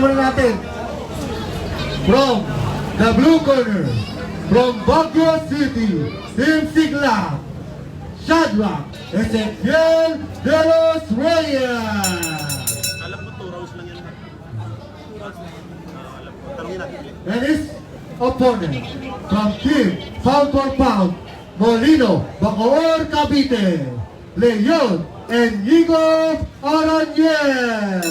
muna natin. From the blue corner, from Baguio City, Team Sigla, Shadrach Ezequiel de los Reyes. Alam ko 2 rounds lang yan. 2 rounds lang. Alam ko. Tanongin natin. And his opponent from Team Pound for Pound, Molino, Bacoor, Cavite, Leon Enigo Aranyel.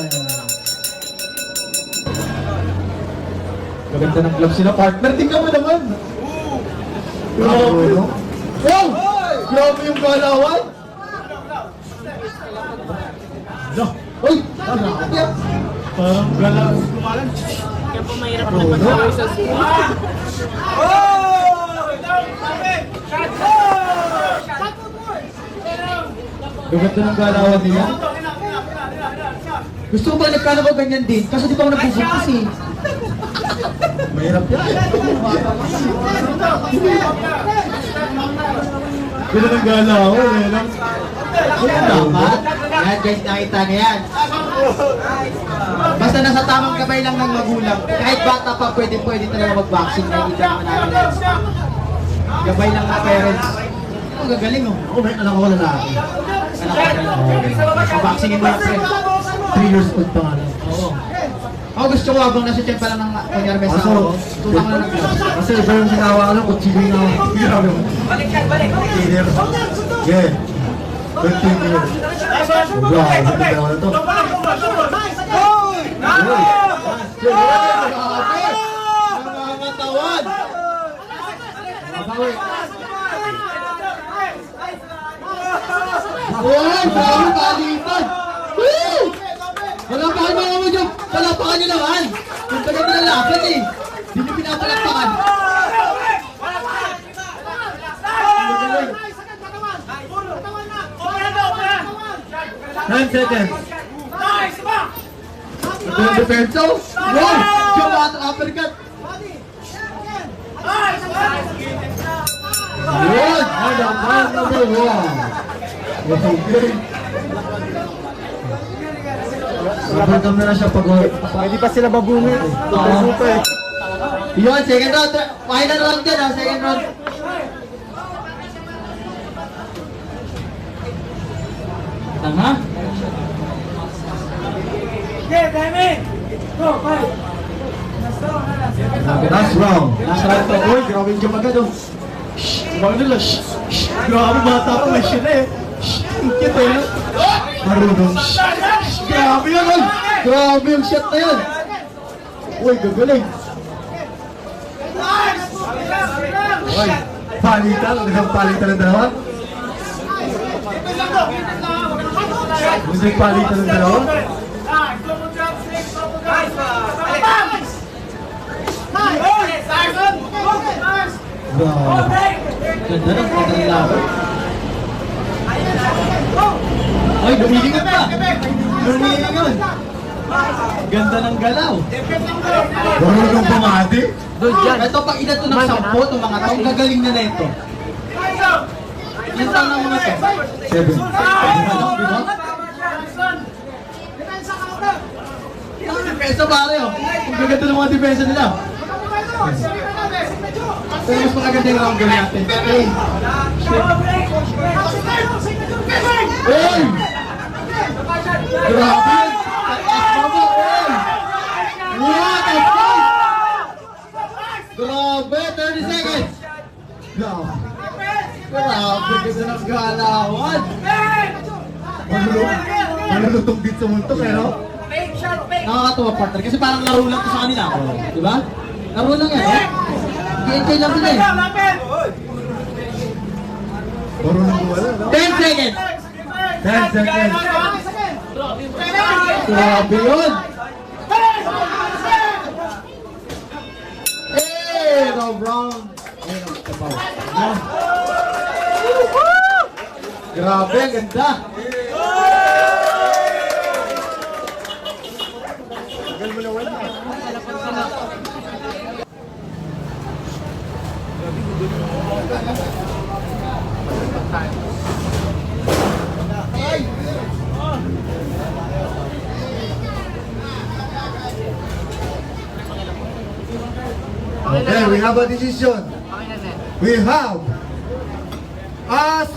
Maganda ng club sila, partner. Tingnan mo naman. Grabe, no? Wow! Grabe yung galawan. Uy! Parang galawan. Kaya po mahirap na mag-away sa school. Gaganda ng galawan nila. Gusto ko ba nagkano ko ganyan din? Kaso di pa ako nabubuntis eh. Mahirap yan. Ganda ng galawan eh. Tama. Yan guys, nakita niya yan. Basta nasa tamang gabay lang ng magulang. Kahit bata pa, pwede talaga mag-vaccine. Nakikita naman namin yan. Gabay lang ng parents. Oh, gagaling oh. Ako may anak ko lalaki. Anak ko talaga. Vaccine mo na friend. 3 years old pa nga lang. Oo. Ako gusto ko habang nasa tiyan pa lang ng kunyari may Kaso, sawa ko. Tutang lang ng gloves. Kasi iba yung ginawa ko lang, kutsilo yung ginawa ko. Killer. Yeah. 13 years. Wow, hindi ka naman ito. Nangangatawan! Mabawi. Uy! Grabe palitan! Woo! Palapakan mo naman dyan! Palapakan nyo naman! Yung taga nilalapat eh! Hindi nyo pinapalakpakan! 9 seconds. Ito yung depensa! Wow! Jumata uppercut! Yun! Ano, round number 1. Okay. Napagam na siya pag-uwi. Hindi pa sila babungi. Yun, second round! Final round yan ha, second round! Tama? Last round. Last round to. Uy, grabe yung jump agad oh. Mga nila, grabe bata pa may sila eh. Ang cute eh. no? Marunong. Grabe yan oy. Grabe yung shot na yan. Uy, gagaling. Oy, palitan. Isang palitan ng dalawa. Isang palitan ng dalawa. Grabe. Ganda ng pagkakas laban. Ay, lumilingon pa! Lumilingon! Ganda ng galaw! Marunong pumati. Ito pag edad to ng 10, itong mga taong gagaling na ito. Yan taong ng mga to. 7. Ang depensa pare oh. Ang gaganda ng mga depensa nila. Pero mas magaganda yung round game natin. Hey! Oy! Grabe! Baba! What a fight! Grabe! 30 seconds! Grabe. Grabe! Ganda ng galawan! Manulutong din sa multo, pero Nakakatawa partner kasi parang laro lang to sa kanila. Di ba? Laro lang yan eh. I-enjoy lang sila eh. marunong wala, no? 10 seconds! 10 seconds. Grabe yun! Hey! Round round! Ayun ang kapaw. Grabe, ang ganda! Okay, we have a decision. We have as